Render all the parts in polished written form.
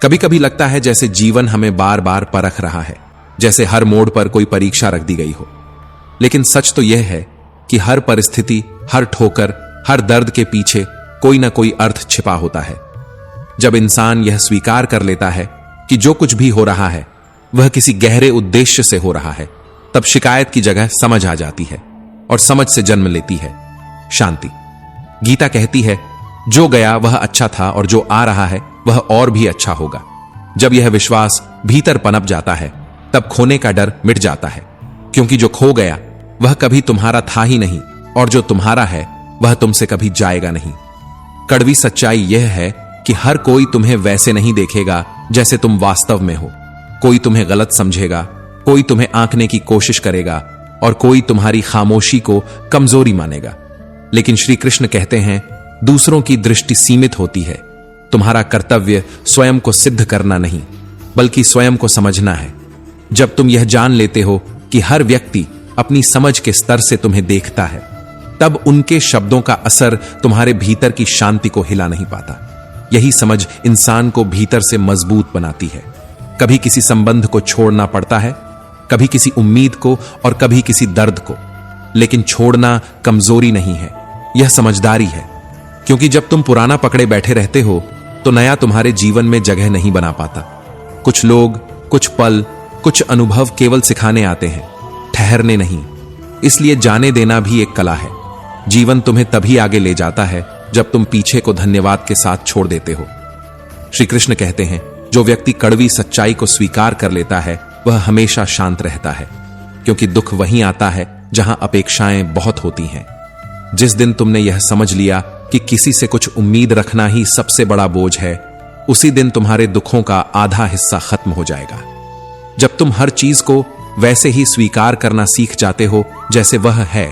कभी कभी लगता है जैसे जीवन हमें बार बार परख रहा है, जैसे हर मोड़ पर कोई परीक्षा रख दी गई हो। लेकिन सच तो यह है कि हर परिस्थिति, हर ठोकर, हर दर्द के पीछे कोई ना कोई अर्थ छिपा होता है। जब इंसान यह स्वीकार कर लेता है कि जो कुछ भी हो रहा है वह किसी गहरे उद्देश्य से हो रहा है, तब शिकायत की जगह समझ आ जाती है और समझ से जन्म लेती है शांति। गीता कहती है, जो गया वह अच्छा था और जो आ रहा है वह और भी अच्छा होगा। जब यह विश्वास भीतर पनप जाता है तब खोने का डर मिट जाता है, क्योंकि जो खो गया वह कभी तुम्हारा था ही नहीं और जो तुम्हारा है वह तुमसे कभी जाएगा नहीं। कड़वी सच्चाई यह है कि हर कोई तुम्हें वैसे नहीं देखेगा जैसे तुम वास्तव में हो। कोई तुम्हें गलत समझेगा, कोई तुम्हें आंकने की कोशिश करेगा और कोई तुम्हारी खामोशी को कमजोरी मानेगा। लेकिन श्री कृष्ण कहते हैं, दूसरों की दृष्टि सीमित होती है। तुम्हारा कर्तव्य स्वयं को सिद्ध करना नहीं, बल्कि स्वयं को समझना है। जब तुम यह जान लेते हो कि हर व्यक्ति अपनी समझ के स्तर से तुम्हें देखता है, तब उनके शब्दों का असर तुम्हारे भीतर की शांति को हिला नहीं पाता। यही समझ इंसान को भीतर से मजबूत बनाती है। कभी किसी संबंध को छोड़ना पड़ता है, कभी किसी उम्मीद को और कभी किसी दर्द को, लेकिन छोड़ना कमजोरी नहीं है, यह समझदारी है। क्योंकि जब तुम पुराना पकड़े बैठे रहते हो तो नया तुम्हारे जीवन में जगह नहीं बना पाता। कुछ लोग, कुछ पल, कुछ अनुभव केवल सिखाने आते हैं, ठहरने नहीं। इसलिए जाने देना भी एक कला है। जीवन तुम्हें तभी आगे ले जाता है जब तुम पीछे को धन्यवाद के साथ छोड़ देते हो। श्री कृष्ण कहते हैं, जो व्यक्ति कड़वी सच्चाई को स्वीकार कर लेता है वह हमेशा शांत रहता है, क्योंकि दुख वहीं आता है जहां अपेक्षाएं बहुत होती हैं। जिस दिन तुमने यह समझ लिया कि किसी से कुछ उम्मीद रखना ही सबसे बड़ा बोझ है, उसी दिन तुम्हारे दुखों का आधा हिस्सा खत्म हो जाएगा। जब तुम हर चीज को वैसे ही स्वीकार करना सीख जाते हो जैसे वह है,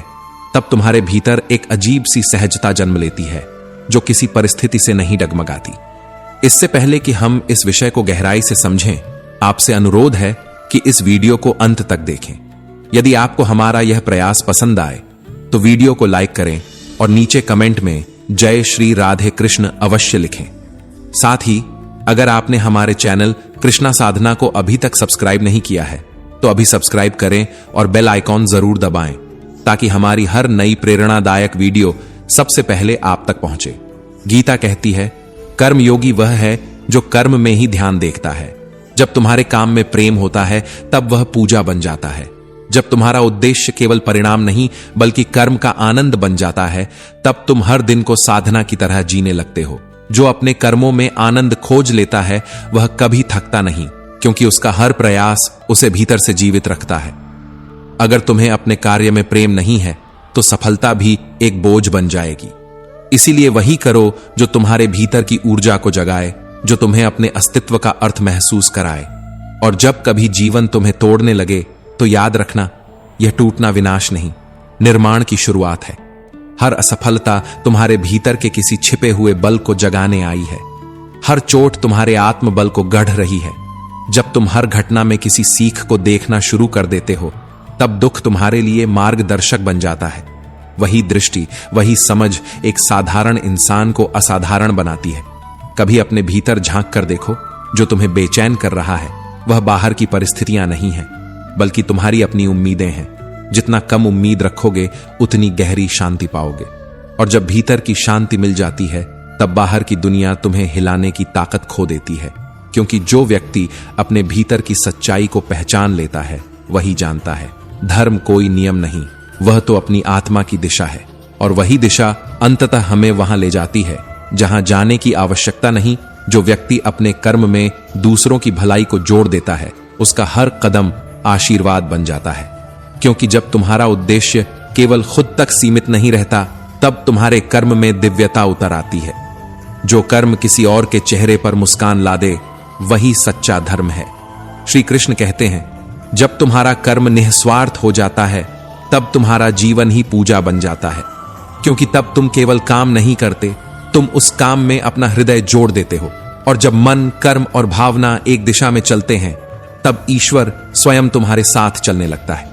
तब तुम्हारे भीतर एक अजीब सी सहजता जन्म लेती है जो किसी परिस्थिति से नहीं डगमगाती। इससे पहले कि हम इस विषय को गहराई से समझें, आपसे अनुरोध है कि इस वीडियो को अंत तक देखें। यदि आपको हमारा यह प्रयास पसंद आए तो वीडियो को लाइक करें और नीचे कमेंट में जय श्री राधे कृष्ण अवश्य लिखें। साथ ही अगर आपने हमारे चैनल कृष्णा साधना को अभी तक सब्सक्राइब नहीं किया है तो अभी सब्सक्राइब करें और बेल आइकॉन जरूर दबाएं, ताकि हमारी हर नई प्रेरणादायक वीडियो सबसे पहले आप तक पहुंचे। गीता कहती है, कर्मयोगी वह है जो कर्म में ही ध्यान देखता है। जब तुम्हारे काम में प्रेम होता है तब वह पूजा बन जाता है। जब तुम्हारा उद्देश्य केवल परिणाम नहीं बल्कि कर्म का आनंद बन जाता है, तब तुम हर दिन को साधना की तरह जीने लगते हो। जो अपने कर्मों में आनंद खोज लेता है वह कभी थकता नहीं, क्योंकि उसका हर प्रयास उसे भीतर से जीवित रखता है। अगर तुम्हें अपने कार्य में प्रेम नहीं है तो सफलता भी एक बोझ बन जाएगी। इसीलिए वही करो जो तुम्हारे भीतर की ऊर्जा को जगाए, जो तुम्हें अपने अस्तित्व का अर्थ महसूस कराए। और जब कभी जीवन तुम्हें तोड़ने लगे तो याद रखना, यह टूटना विनाश नहीं, निर्माण की शुरुआत है। हर असफलता तुम्हारे भीतर के किसी छिपे हुए बल को जगाने आई है। हर चोट तुम्हारे आत्मबल को गढ़ रही है। जब तुम हर घटना में किसी सीख को देखना शुरू कर देते हो, तब दुख तुम्हारे लिए मार्गदर्शक बन जाता है। वही दृष्टि, वही समझ एक साधारण इंसान को असाधारण बनाती है। कभी अपने भीतर झांक कर देखो, जो तुम्हें बेचैन कर रहा है वह बाहर की परिस्थितियां नहीं है, बल्कि तुम्हारी अपनी उम्मीदें हैं। जितना कम उम्मीद रखोगे उतनी गहरी शांति पाओगे। और जब भीतर की शांति मिल जाती है तब बाहर की दुनिया तुम्हें हिलाने की ताकत खो देती है। क्योंकि जो व्यक्ति अपने भीतर की सच्चाई को पहचान लेता है वही जानता है, धर्म कोई नियम नहीं, वह तो अपनी आत्मा की दिशा है। और वही दिशा अंततः हमें वहां ले जाती है जहां जाने की आवश्यकता नहीं। जो व्यक्ति अपने कर्म में दूसरों की भलाई को जोड़ देता है, उसका हर कदम आशीर्वाद बन जाता है। क्योंकि जब तुम्हारा उद्देश्य केवल खुद तक सीमित नहीं रहता, तब तुम्हारे कर्म में दिव्यता उतर आती है। जो कर्म किसी और के चेहरे पर मुस्कान ला दे, वही सच्चा धर्म है। श्री कृष्ण कहते हैं, जब तुम्हारा कर्म निस्वार्थ हो जाता है तब तुम्हारा जीवन ही पूजा बन जाता है। क्योंकि तब तुम केवल काम नहीं करते, तुम उस काम में अपना हृदय जोड़ देते हो। और जब मन, कर्म और भावना एक दिशा में चलते हैं, तब ईश्वर स्वयं तुम्हारे साथ चलने लगता है।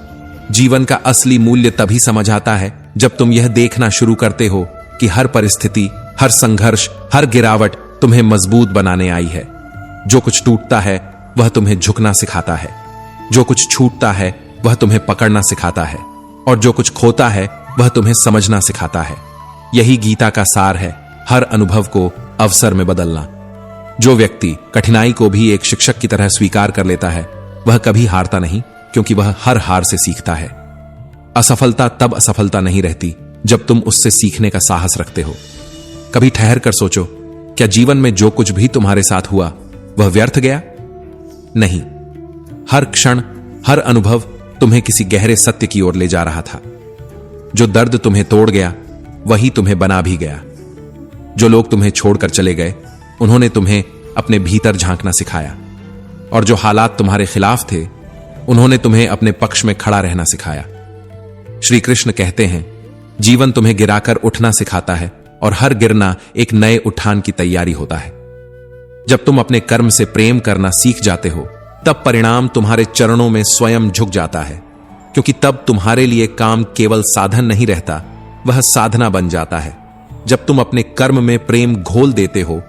जीवन का असली मूल्य तभी समझ आता है जब तुम यह देखना शुरू करते हो कि हर परिस्थिति, हर संघर्ष, हर गिरावट तुम्हें मजबूत बनाने आई है। जो कुछ टूटता है वह तुम्हें झुकना सिखाता है, जो कुछ छूटता है वह तुम्हें पकड़ना सिखाता है, और जो कुछ खोता है वह तुम्हें समझना सिखाता है। यही गीता का सार है, हर अनुभव को अवसर में बदलना। जो व्यक्ति कठिनाई को भी एक शिक्षक की तरह स्वीकार कर लेता है वह कभी हारता नहीं, क्योंकि वह हर हार से सीखता है। असफलता तब असफलता नहीं रहती जब तुम उससे सीखने का साहस रखते हो। कभी ठहर कर सोचो, क्या जीवन में जो कुछ भी तुम्हारे साथ हुआ वह व्यर्थ गया? नहीं, हर क्षण, हर अनुभव तुम्हें किसी गहरे सत्य की ओर ले जा रहा था। जो दर्द तुम्हें तोड़ गया वही तुम्हें बना भी गया। जो लोग तुम्हें छोड़कर चले गए उन्होंने तुम्हें अपने भीतर झांकना सिखाया, और जो हालात तुम्हारे खिलाफ थे उन्होंने तुम्हें अपने पक्ष में खड़ा रहना सिखाया। श्री कृष्ण कहते हैं, जीवन तुम्हें गिराकर उठना सिखाता है, और हर गिरना एक नए उठान की तैयारी होता है। जब तुम अपने कर्म से प्रेम करना सीख जाते हो तब परिणाम तुम्हारे चरणों में स्वयं झुक जाता है, क्योंकि तब तुम्हारे लिए काम केवल साधन नहीं रहता, वह साधना बन जाता है। जब तुम अपने कर्म में प्रेम घोल देते हो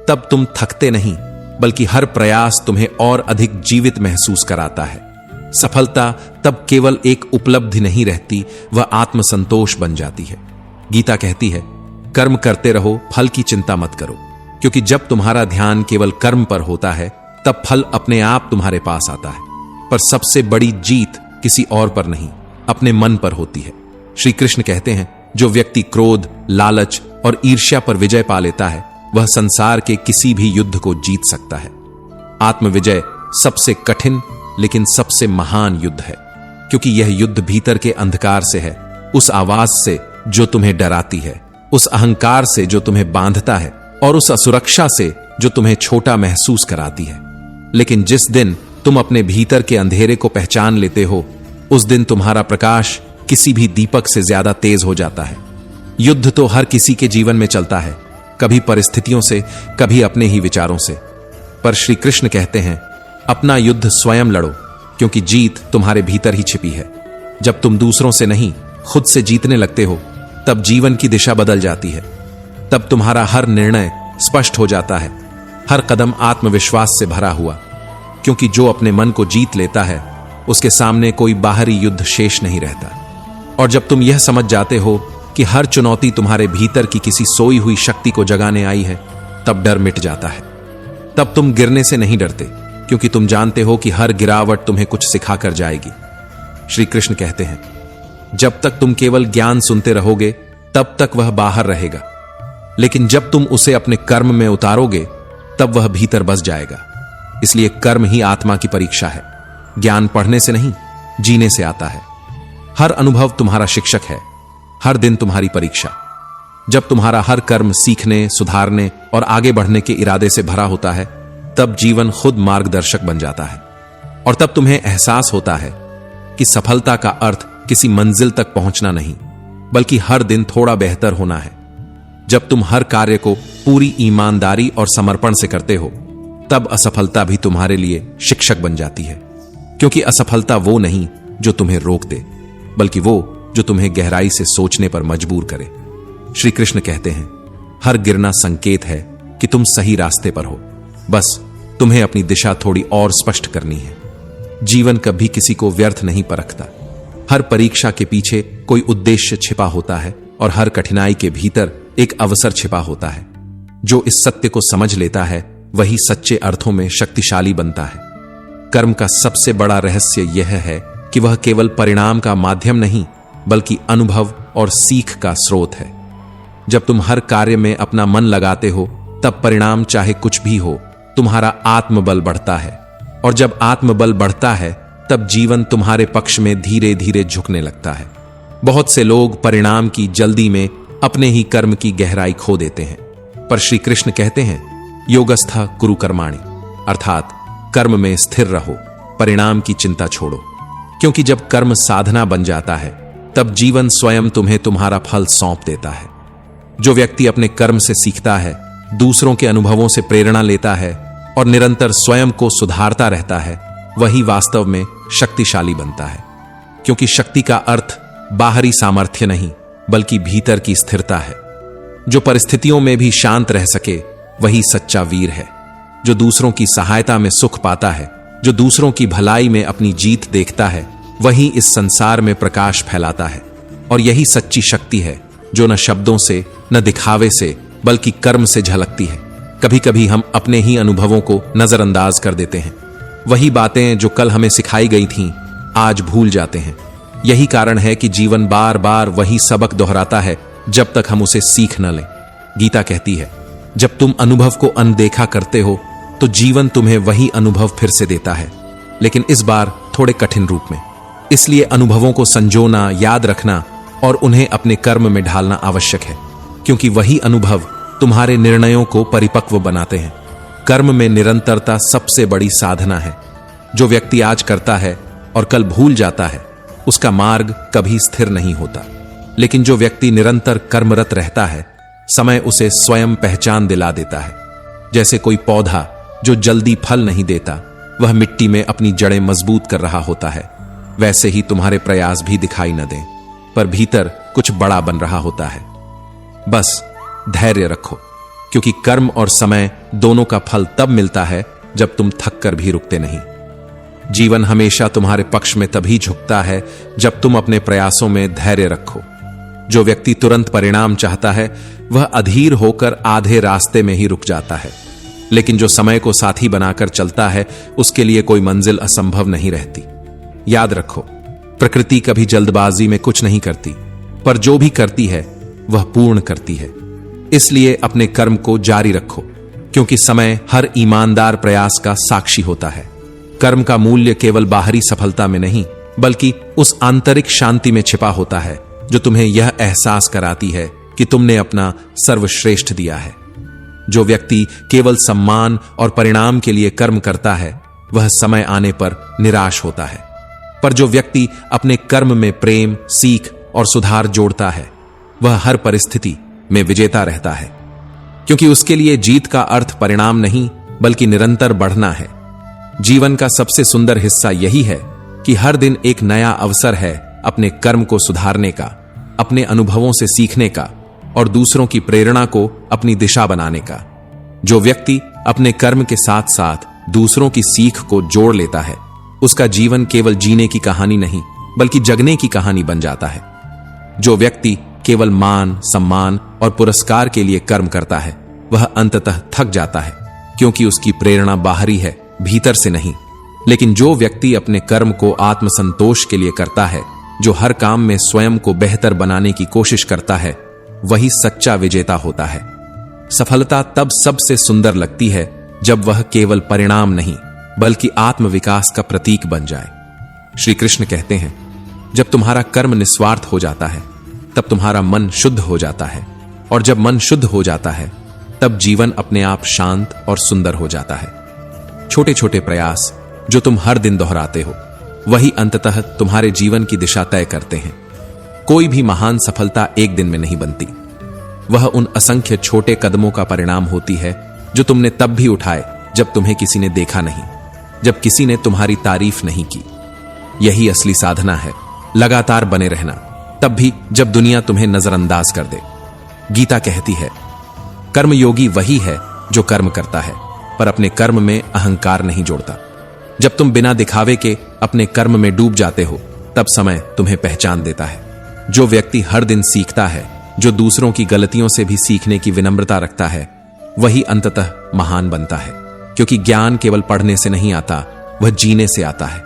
तब तुम थकते नहीं, बल्कि हर प्रयास तुम्हें और अधिक जीवित महसूस कराता है। सफलता तब केवल एक उपलब्धि नहीं रहती, वह आत्मसंतोष बन जाती है। गीता कहती है, कर्म करते रहो, फल की चिंता मत करो, क्योंकि जब तुम्हारा ध्यान केवल कर्म पर होता है तब फल अपने आप तुम्हारे पास आता है। पर सबसे बड़ी जीत किसी और पर नहीं, अपने मन पर होती है। श्री कृष्ण कहते हैं, जो व्यक्ति क्रोध, लालच और ईर्ष्या पर विजय पा लेता है वह संसार के किसी भी युद्ध को जीत सकता है। आत्मविजय सबसे कठिन लेकिन सबसे महान युद्ध है, क्योंकि यह युद्ध भीतर के अंधकार से है, उस आवाज से जो तुम्हें डराती है, उस अहंकार से जो तुम्हें बांधता है, और उस असुरक्षा से जो तुम्हें छोटा महसूस कराती है। लेकिन जिस दिन तुम अपने भीतर के अंधेरे को पहचान लेते हो उस दिन तुम्हारा प्रकाश किसी भी दीपक से ज्यादा तेज हो जाता है। युद्ध तो हर किसी के जीवन में चलता है, कभी परिस्थितियों से, कभी अपने ही विचारों से। पर श्री कृष्ण कहते हैं, अपना युद्ध स्वयं लड़ो, क्योंकि जीत तुम्हारे भीतर ही छिपी है। जब तुम दूसरों से नहीं खुद से जीतने लगते हो तब जीवन की दिशा बदल जाती है। तब तुम्हारा हर निर्णय स्पष्ट हो जाता है, हर कदम आत्मविश्वास से भरा हुआ, क्योंकि जो अपने मन को जीत लेता है उसके सामने कोई बाहरी युद्ध शेष नहीं रहता। और जब तुम यह समझ जाते हो कि हर चुनौती तुम्हारे भीतर की किसी सोई हुई शक्ति को जगाने आई है, तब डर मिट जाता है। तब तुम गिरने से नहीं डरते, क्योंकि तुम जानते हो कि हर गिरावट तुम्हें कुछ सिखाकर जाएगी। श्री कृष्ण कहते हैं, जब तक तुम केवल ज्ञान सुनते रहोगे तब तक वह बाहर रहेगा, लेकिन जब तुम उसे अपने कर्म में उतारोगे तब वह भीतर बस जाएगा। इसलिए कर्म ही आत्मा की परीक्षा है। ज्ञान पढ़ने से नहीं, जीने से आता है। हर अनुभव तुम्हारा शिक्षक है, हर दिन तुम्हारी परीक्षा। जब तुम्हारा हर कर्म सीखने, सुधारने और आगे बढ़ने के इरादे से भरा होता है तब जीवन खुद मार्गदर्शक बन जाता है, और तब तुम्हें एहसास होता है कि सफलता का अर्थ किसी मंजिल तक पहुंचना नहीं, बल्कि हर दिन थोड़ा बेहतर होना है। जब तुम हर कार्य को पूरी ईमानदारी और समर्पण से करते हो तब असफलता भी तुम्हारे लिए शिक्षक बन जाती है, क्योंकि असफलता वो नहीं जो तुम्हें रोक दे, बल्कि वो जो तुम्हें गहराई से सोचने पर मजबूर करे। श्री कृष्ण कहते हैं, हर गिरना संकेत है कि तुम सही रास्ते पर हो, बस तुम्हें अपनी दिशा थोड़ी और स्पष्ट करनी है। जीवन कभी किसी को व्यर्थ नहीं परखता। हर परीक्षा के पीछे कोई उद्देश्य छिपा होता है, और हर कठिनाई के भीतर एक अवसर छिपा होता है। जो इस सत्य को समझ लेता है वही सच्चे अर्थों में शक्तिशाली बनता है। कर्म का सबसे बड़ा रहस्य यह है कि वह केवल परिणाम का माध्यम नहीं, बल्कि अनुभव और सीख का स्रोत है। जब तुम हर कार्य में अपना मन लगाते हो तब परिणाम चाहे कुछ भी हो, तुम्हारा आत्मबल बढ़ता है, और जब आत्मबल बढ़ता है तब जीवन तुम्हारे पक्ष में धीरे धीरे झुकने लगता है। बहुत से लोग परिणाम की जल्दी में अपने ही कर्म की गहराई खो देते हैं, पर श्री कृष्ण कहते हैं, योगस्था कुरु कर्माणि, अर्थात कर्म में स्थिर रहो, परिणाम की चिंता छोड़ो। क्योंकि जब कर्म साधना बन जाता है तब जीवन स्वयं तुम्हें तुम्हारा फल सौंप देता है। जो व्यक्ति अपने कर्म से सीखता है, दूसरों के अनुभवों से प्रेरणा लेता है और निरंतर स्वयं को सुधारता रहता है, वही वास्तव में शक्तिशाली बनता है। क्योंकि शक्ति का अर्थ बाहरी सामर्थ्य नहीं, बल्कि भीतर की स्थिरता है। जो परिस्थितियों में भी शांत रह सके वही सच्चा वीर है। जो दूसरों की सहायता में सुख पाता है, जो दूसरों की भलाई में अपनी जीत देखता है, वही इस संसार में प्रकाश फैलाता है। और यही सच्ची शक्ति है जो न शब्दों से, न दिखावे से, बल्कि कर्म से झलकती है। कभी कभी हम अपने ही अनुभवों को नजरअंदाज कर देते हैं। वही बातें जो कल हमें सिखाई गई थीं, आज भूल जाते हैं। यही कारण है कि जीवन बार बार वही सबक दोहराता है जब तक हम उसे सीख न लें। गीता कहती है, जब तुम अनुभव को अनदेखा करते हो तो जीवन तुम्हें वही अनुभव फिर से देता है, लेकिन इस बार थोड़े कठिन रूप में। इसलिए अनुभवों को संजोना, याद रखना और उन्हें अपने कर्म में ढालना आवश्यक है, क्योंकि वही अनुभव तुम्हारे निर्णयों को परिपक्व बनाते हैं। कर्म में निरंतरता सबसे बड़ी साधना है। जो व्यक्ति आज करता है और कल भूल जाता है, उसका मार्ग कभी स्थिर नहीं होता। लेकिन जो व्यक्ति निरंतर कर्मरत रहता है, समय उसे स्वयं पहचान दिला देता है। जैसे कोई पौधा जो जल्दी फल नहीं देता, वह मिट्टी में अपनी जड़ें मजबूत कर रहा होता है, वैसे ही तुम्हारे प्रयास भी दिखाई न दें, पर भीतर कुछ बड़ा बन रहा होता है। बस धैर्य रखो, क्योंकि कर्म और समय दोनों का फल तब मिलता है जब तुम थक कर भी रुकते नहीं। जीवन हमेशा तुम्हारे पक्ष में तभी झुकता है जब तुम अपने प्रयासों में धैर्य रखो। जो व्यक्ति तुरंत परिणाम चाहता है, वह अधीर होकर आधे रास्ते में ही रुक जाता है। लेकिन जो समय को साथी बनाकर चलता है, उसके लिए कोई मंजिल असंभव नहीं रहती। याद रखो, प्रकृति कभी जल्दबाजी में कुछ नहीं करती, पर जो भी करती है वह पूर्ण करती है। इसलिए अपने कर्म को जारी रखो, क्योंकि समय हर ईमानदार प्रयास का साक्षी होता है। कर्म का मूल्य केवल बाहरी सफलता में नहीं, बल्कि उस आंतरिक शांति में छिपा होता है जो तुम्हें यह एहसास कराती है कि तुमने अपना सर्वश्रेष्ठ दिया है। जो व्यक्ति केवल सम्मान और परिणाम के लिए कर्म करता है, वह समय आने पर निराश होता है। पर जो व्यक्ति अपने कर्म में प्रेम, सीख और सुधार जोड़ता है, वह हर परिस्थिति में विजेता रहता है, क्योंकि उसके लिए जीत का अर्थ परिणाम नहीं, बल्कि निरंतर बढ़ना है। जीवन का सबसे सुंदर हिस्सा यही है कि हर दिन एक नया अवसर है अपने कर्म को सुधारने का, अपने अनुभवों से सीखने का और दूसरों की प्रेरणा को अपनी दिशा बनाने का। जो व्यक्ति अपने कर्म के साथ साथ दूसरों की सीख को जोड़ लेता है, उसका जीवन केवल जीने की कहानी नहीं, बल्कि जगने की कहानी बन जाता है। जो व्यक्ति केवल मान, सम्मान और पुरस्कार के लिए कर्म करता है, वह अंततः थक जाता है, क्योंकि उसकी प्रेरणा बाहरी है, भीतर से नहीं। लेकिन जो व्यक्ति अपने कर्म को आत्मसंतोष के लिए करता है, जो हर काम में स्वयं को बेहतर बनाने की कोशिश करता है, वही सच्चा विजेता होता है। सफलता तब सबसे सुंदर लगती है जब वह केवल परिणाम नहीं, बल्कि आत्मविकास का प्रतीक बन जाए। श्री कृष्ण कहते हैं, जब तुम्हारा कर्म निस्वार्थ हो जाता है, तब तुम्हारा मन शुद्ध हो जाता है, और जब मन शुद्ध हो जाता है, तब जीवन अपने आप शांत और सुंदर हो जाता है। छोटे छोटे प्रयास जो तुम हर दिन दोहराते हो, वही अंततः तुम्हारे जीवन की दिशा तय करते हैं। कोई भी महान सफलता एक दिन में नहीं बनती। वह उन असंख्य छोटे कदमों का परिणाम होती है जो तुमने तब भी उठाए जब तुम्हें किसी ने देखा नहीं, जब किसी ने तुम्हारी तारीफ नहीं की। यही असली साधना है, लगातार बने रहना, तब भी जब दुनिया तुम्हें नजरअंदाज कर दे। गीता कहती है, कर्मयोगी वही है जो कर्म करता है, पर अपने कर्म में अहंकार नहीं जोड़ता। जब तुम बिना दिखावे के अपने कर्म में डूब जाते हो, तब समय तुम्हें पहचान देता है। जो व्यक्ति हर दिन सीखता है, जो दूसरों की गलतियों से भी सीखने की विनम्रता रखता है, वही अंततः महान बनता है। क्योंकि ज्ञान केवल पढ़ने से नहीं आता, वह जीने से आता है।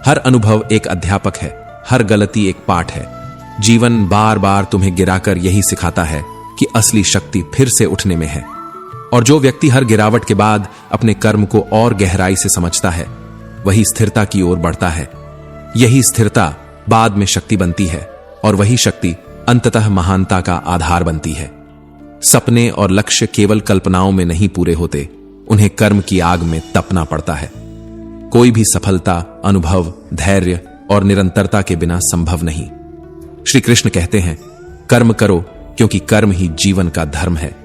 हर अनुभव एक अध्यापक है, हर गलती एक पाठ है। जीवन बार बार तुम्हें गिराकर यही सिखाता है कि असली शक्ति फिर से उठने में है। और जो व्यक्ति हर गिरावट के बाद अपने कर्म को और गहराई से समझता है, वही स्थिरता की ओर बढ़ता है। यही स्थिरता बाद में शक्ति बनती है, और वही शक्ति अंततः महानता का आधार बनती है। सपने और लक्ष्य केवल कल्पनाओं में नहीं पूरे होते, उन्हें कर्म की आग में तपना पड़ता है। कोई भी सफलता अनुभव, धैर्य और निरंतरता के बिना संभव नहीं। श्री कृष्ण कहते हैं, कर्म करो, क्योंकि कर्म ही जीवन का धर्म है।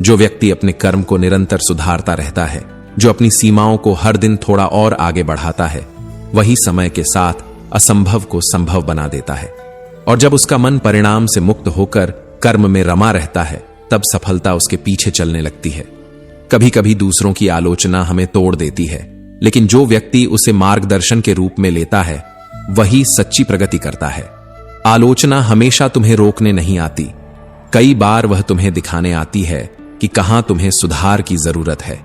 जो व्यक्ति अपने कर्म को निरंतर सुधारता रहता है, जो अपनी सीमाओं को हर दिन थोड़ा और आगे बढ़ाता है, वही समय के साथ असंभव को संभव बना देता है। और जब उसका मन परिणाम से मुक्त होकर कर्म में रमा रहता है, तब सफलता उसके पीछे चलने लगती है। कभी कभी दूसरों की आलोचना हमें तोड़ देती है, लेकिन जो व्यक्ति उसे मार्गदर्शन के रूप में लेता है वही सच्ची प्रगति करता है। आलोचना हमेशा तुम्हें रोकने नहीं आती, कई बार वह तुम्हें दिखाने आती है कि कहां तुम्हें सुधार की जरूरत है।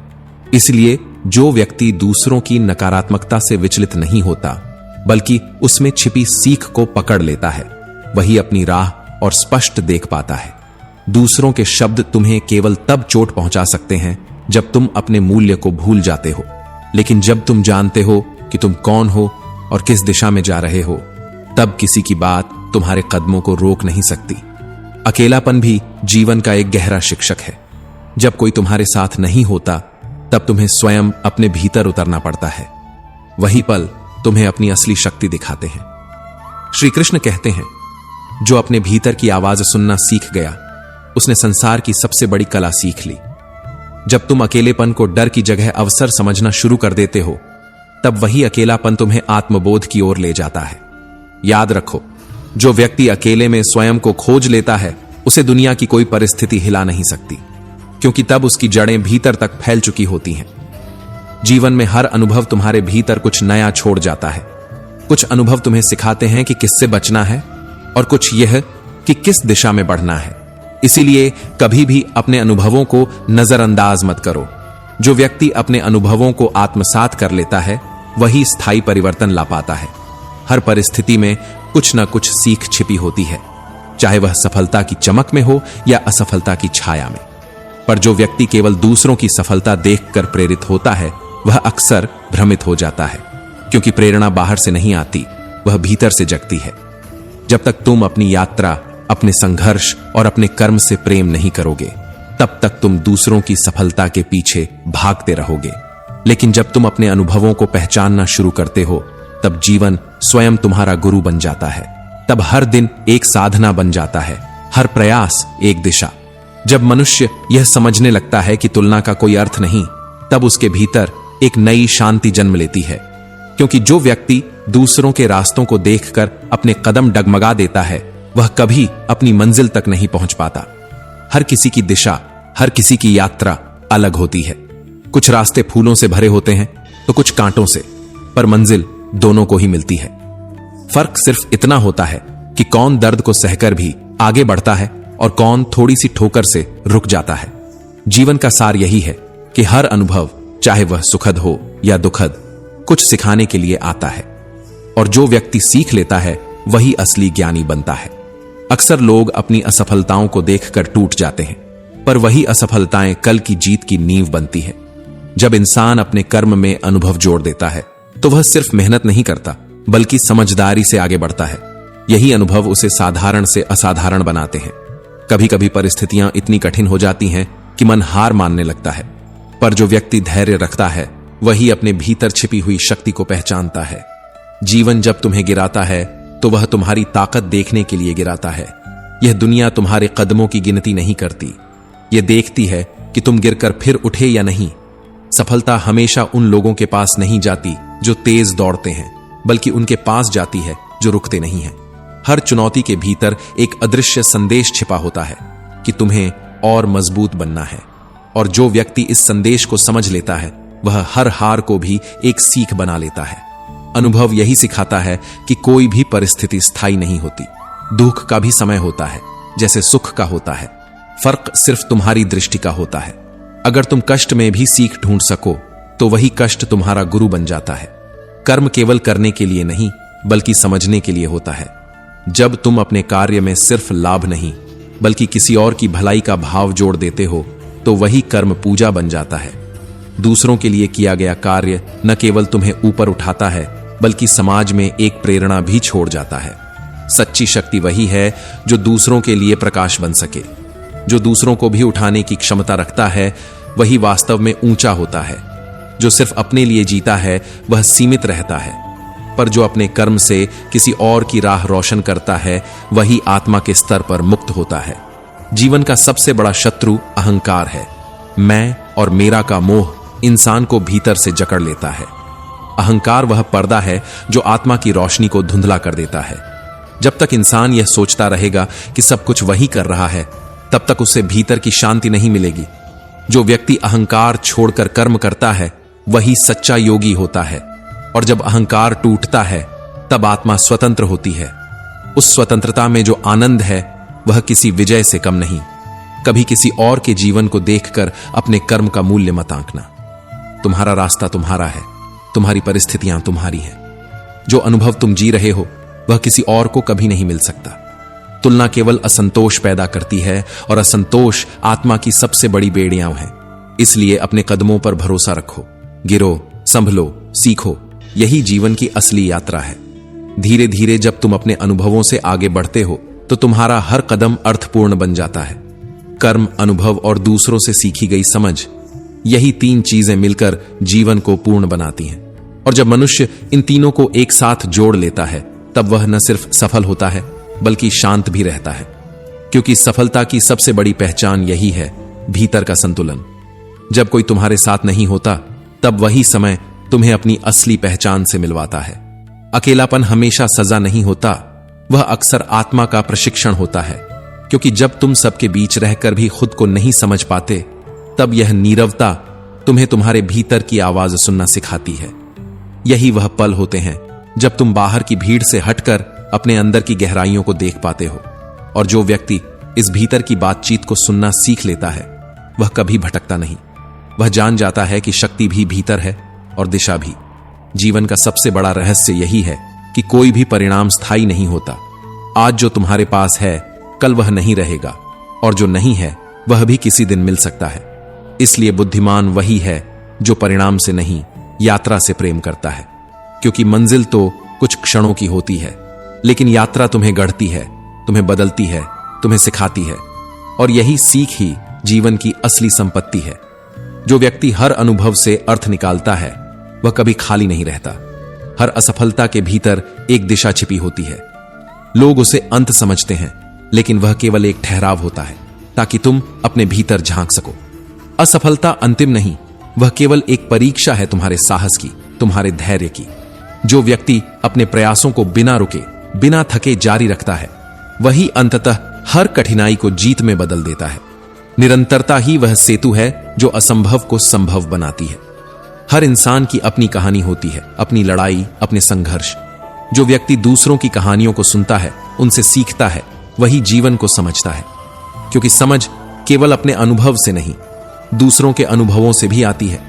इसलिए जो व्यक्ति दूसरों की नकारात्मकता से विचलित नहीं होता बल्कि उसमें छिपी सीख को पकड़ लेता है, वही अपनी राह और स्पष्ट देख पाता है। दूसरों के शब्द तुम्हें केवल तब चोट पहुंचा सकते हैं जब तुम अपने मूल्य को भूल जाते हो, लेकिन जब तुम जानते हो कि तुम कौन हो और किस दिशा में जा रहे हो, तब किसी की बात तुम्हारे कदमों को रोक नहीं सकती। अकेलापन भी जीवन का एक गहरा शिक्षक है। जब कोई तुम्हारे साथ नहीं होता तब तुम्हें स्वयं अपने भीतर उतरना पड़ता है। वही पल तुम्हें अपनी असली शक्ति दिखाते हैं। श्री कृष्ण कहते हैं, जो अपने भीतर की आवाज सुनना सीख गया उसने संसार की सबसे बड़ी कला सीख ली। जब तुम अकेलेपन को डर की जगह अवसर समझना शुरू कर देते हो, तब वही अकेलापन तुम्हें आत्मबोध की ओर ले जाता है। याद रखो, जो व्यक्ति अकेले में स्वयं को खोज लेता है उसे दुनिया की कोई परिस्थिति हिला नहीं सकती, क्योंकि तब उसकी जड़ें भीतर तक फैल चुकी होती हैं। जीवन में हर अनुभव तुम्हारे भीतर कुछ नया छोड़ जाता है। कुछ अनुभव तुम्हें सिखाते हैं कि किससे बचना है और कुछ यह कि किस दिशा में बढ़ना है। इसीलिए कभी भी अपने अनुभवों को नजरअंदाज मत करो। जो व्यक्ति अपने अनुभवों को आत्मसात कर लेता है वही स्थायी परिवर्तन ला पाता है। हर परिस्थिति में कुछ न कुछ सीख छिपी होती है, चाहे वह सफलता की चमक में हो या असफलता की छाया में। पर जो व्यक्ति केवल दूसरों की सफलता देखकर प्रेरित होता है वह अक्सर भ्रमित हो जाता है, क्योंकि प्रेरणा बाहर से नहीं आती, वह भीतर से जगती है। जब तक तुम अपनी यात्रा, अपने संघर्ष और अपने कर्म से प्रेम नहीं करोगे, तब तक तुम दूसरों की सफलता के पीछे भागते रहोगे। लेकिन जब तुम अपने अनुभवों को पहचानना शुरू करते हो, तब जीवन स्वयं तुम्हारा गुरु बन जाता है। तब हर दिन एक साधना बन जाता है, हर प्रयास एक दिशा। जब मनुष्य यह समझने लगता है कि तुलना का कोई अर्थ नहीं, तब उसके भीतर एक नई शांति जन्म लेती है। क्योंकि जो व्यक्ति दूसरों के रास्तों को देखकर अपने कदम डगमगा देता है वह कभी अपनी मंजिल तक नहीं पहुंच पाता। हर किसी की दिशा, हर किसी की यात्रा अलग होती है। कुछ रास्ते फूलों से भरे होते हैं तो कुछ कांटों से, पर मंजिल दोनों को ही मिलती है। फर्क सिर्फ इतना होता है कि कौन दर्द को सहकर भी आगे बढ़ता है और कौन थोड़ी सी ठोकर से रुक जाता है। जीवन का सार यही है कि हर अनुभव, चाहे वह सुखद हो या दुखद, कुछ सिखाने के लिए आता है, और जो व्यक्ति सीख लेता है वही असली ज्ञानी बनता है। अक्सर लोग अपनी असफलताओं को देखकर टूट जाते हैं, पर वही असफलताएं कल की जीत की नींव बनती है। जब इंसान अपने कर्म में अनुभव जोड़ देता है तो वह सिर्फ मेहनत नहीं करता बल्कि समझदारी से आगे बढ़ता है। यही अनुभव उसे साधारण से असाधारण बनाते हैं। कभी कभी परिस्थितियां इतनी कठिन हो जाती हैं कि मन हार मानने लगता है, पर जो व्यक्ति धैर्य रखता है वही अपने भीतर छिपी हुई शक्ति को पहचानता है। जीवन जब तुम्हें गिराता है तो वह तुम्हारी ताकत देखने के लिए गिराता है। यह दुनिया तुम्हारे कदमों की गिनती नहीं करती, यह देखती है कि तुम गिरकर फिर उठे या नहीं। सफलता हमेशा उन लोगों के पास नहीं जाती जो तेज दौड़ते हैं, बल्कि उनके पास जाती है जो रुकते नहीं हैं। हर चुनौती के भीतर एक अदृश्य संदेश छिपा होता है कि तुम्हें और मजबूत बनना है, और जो व्यक्ति इस संदेश को समझ लेता है वह हर हार को भी एक सीख बना लेता है। अनुभव यही सिखाता है कि कोई भी परिस्थिति स्थायी नहीं होती। दुख का भी समय होता है जैसे सुख का होता है, फर्क सिर्फ तुम्हारी दृष्टि का होता है। अगर तुम कष्ट में भी सीख ढूंढ सको तो वही कष्ट तुम्हारा गुरु बन जाता है। कर्म केवल करने के लिए नहीं बल्कि समझने के लिए होता है। जब तुम अपने कार्य में सिर्फ लाभ नहीं बल्कि किसी और की भलाई का भाव जोड़ देते हो तो वही कर्म पूजा बन जाता है। दूसरों के लिए किया गया कार्य न केवल तुम्हें ऊपर उठाता है बल्कि समाज में एक प्रेरणा भी छोड़ जाता है। सच्ची शक्ति वही है जो दूसरों के लिए प्रकाश बन सके। जो दूसरों को भी उठाने की क्षमता रखता है वही वास्तव में ऊंचा होता है। जो सिर्फ अपने लिए जीता है वह सीमित रहता है, पर जो अपने कर्म से किसी और की राह रोशन करता है वही आत्मा के स्तर पर मुक्त होता है। जीवन का सबसे बड़ा शत्रु अहंकार है। मैं और मेरा का मोह इंसान को भीतर से जकड़ लेता है। अहंकार वह पर्दा है जो आत्मा की रोशनी को धुंधला कर देता है। जब तक इंसान यह सोचता रहेगा कि सब कुछ वही कर रहा है, तब तक उसे भीतर की शांति नहीं मिलेगी। जो व्यक्ति अहंकार छोड़कर कर्म करता है वही सच्चा योगी होता है। और जब अहंकार टूटता है तब आत्मा स्वतंत्र होती है। उस स्वतंत्रता में जो आनंद है वह किसी विजय से कम नहीं। कभी किसी और के जीवन को देखकर अपने कर्म का मूल्य मत आंकना। तुम्हारा रास्ता तुम्हारा है, तुम्हारी परिस्थितियां तुम्हारी हैं। जो अनुभव तुम जी रहे हो वह किसी और को कभी नहीं मिल सकता। तुलना केवल असंतोष पैदा करती है और असंतोष आत्मा की सबसे बड़ी बेड़ियां है। इसलिए अपने कदमों पर भरोसा रखो, गिरो, संभलो, सीखो। यही जीवन की असली यात्रा है। धीरे धीरे जब तुम अपने अनुभवों से आगे बढ़ते हो तो तुम्हारा हर कदम अर्थपूर्ण बन जाता है। कर्म, अनुभव और दूसरों से सीखी गई समझ, यही 3 चीजें मिलकर जीवन को पूर्ण बनाती हैं। और जब मनुष्य इन तीनों को एक साथ जोड़ लेता है तब वह न सिर्फ सफल होता है बल्कि शांत भी रहता है। क्योंकि सफलता की सबसे बड़ी पहचान यही है, भीतर का संतुलन। जब कोई तुम्हारे साथ नहीं होता तब वही समय तुम्हें अपनी असली पहचान से मिलवाता है। अकेलापन हमेशा सजा नहीं होता, वह अक्सर आत्मा का प्रशिक्षण होता है। क्योंकि जब तुम सबके बीच रहकर भी खुद को नहीं समझ पाते तब यह नीरवता तुम्हें तुम्हारे भीतर की आवाज सुनना सिखाती है। यही वह पल होते हैं जब तुम बाहर की भीड़ से हटकर अपने अंदर की गहराइयों को देख पाते हो। और जो व्यक्ति इस भीतर की बातचीत को सुनना सीख लेता है वह कभी भटकता नहीं। वह जान जाता है कि शक्ति भी भीतर है और दिशा भी। जीवन का सबसे बड़ा रहस्य यही है कि कोई भी परिणाम स्थायी नहीं होता। आज जो तुम्हारे पास है कल वह नहीं रहेगा, और जो नहीं है वह भी किसी दिन मिल सकता है। इसलिए बुद्धिमान वही है जो परिणाम से नहीं, यात्रा से प्रेम करता है। क्योंकि मंजिल तो कुछ क्षणों की होती है, लेकिन यात्रा तुम्हें गढ़ती है, तुम्हें बदलती है, तुम्हें सिखाती है। और यही सीख ही जीवन की असली संपत्ति है। जो व्यक्ति हर अनुभव से अर्थ निकालता है वह कभी खाली नहीं रहता। हर असफलता के भीतर एक दिशा छिपी होती है। लोग उसे अंत समझते हैं, लेकिन वह केवल एक ठहराव होता है ताकि तुम अपने भीतर झांक सको। असफलता अंतिम नहीं, वह केवल एक परीक्षा है तुम्हारे साहस की, तुम्हारे धैर्य की। जो व्यक्ति अपने प्रयासों को बिना रुके, बिना थके जारी रखता है वही अंततः हर कठिनाई को जीत में बदल देता है। निरंतरता ही वह सेतु है जो असंभव को संभव बनाती है। हर इंसान की अपनी कहानी होती है, अपनी लड़ाई, अपने संघर्ष। जो व्यक्ति दूसरों की कहानियों को सुनता है, उनसे सीखता है, वही जीवन को समझता है। क्योंकि समझ केवल अपने अनुभव से नहीं, दूसरों के अनुभवों से भी आती है।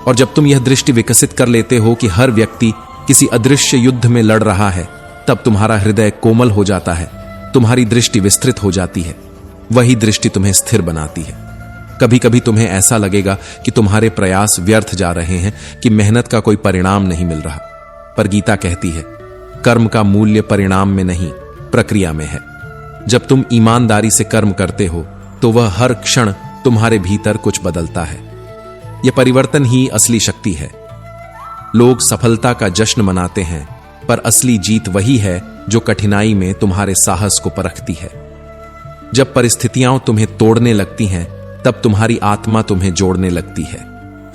और जब तुम यह दृष्टि विकसित कर लेते हो कि हर व्यक्ति किसी अदृश्य युद्ध में लड़ रहा है, तब तुम्हारा हृदय कोमल हो जाता है, तुम्हारी दृष्टि विस्तृत हो जाती है। वही दृष्टि तुम्हें स्थिर बनाती है। कभी कभी तुम्हें ऐसा लगेगा कि तुम्हारे प्रयास व्यर्थ जा रहे हैं, कि मेहनत का कोई परिणाम नहीं मिल रहा। पर गीता कहती है, कर्म का मूल्य परिणाम में नहीं, प्रक्रिया में है। जब तुम ईमानदारी से कर्म करते हो तो वह हर क्षण तुम्हारे भीतर कुछ बदलता है। यह परिवर्तन ही असली शक्ति है। लोग सफलता का जश्न मनाते हैं, पर असली जीत वही है जो कठिनाई में तुम्हारे साहस को परखती है। जब परिस्थितियां तुम्हें तोड़ने लगती हैं तब तुम्हारी आत्मा तुम्हें जोड़ने लगती है।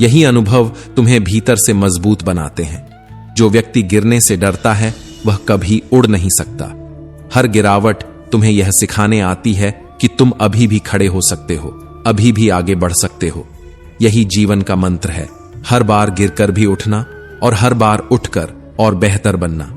यही अनुभव तुम्हें भीतर से मजबूत बनाते हैं। जो व्यक्ति गिरने से डरता है वह कभी उड़ नहीं सकता। हर गिरावट तुम्हें यह सिखाने आती है कि तुम अभी भी खड़े हो सकते हो, अभी भी आगे बढ़ सकते हो। यही जीवन का मंत्र है, हर बार गिरकर भी उठना और हर बार उठकर और बेहतर बनना।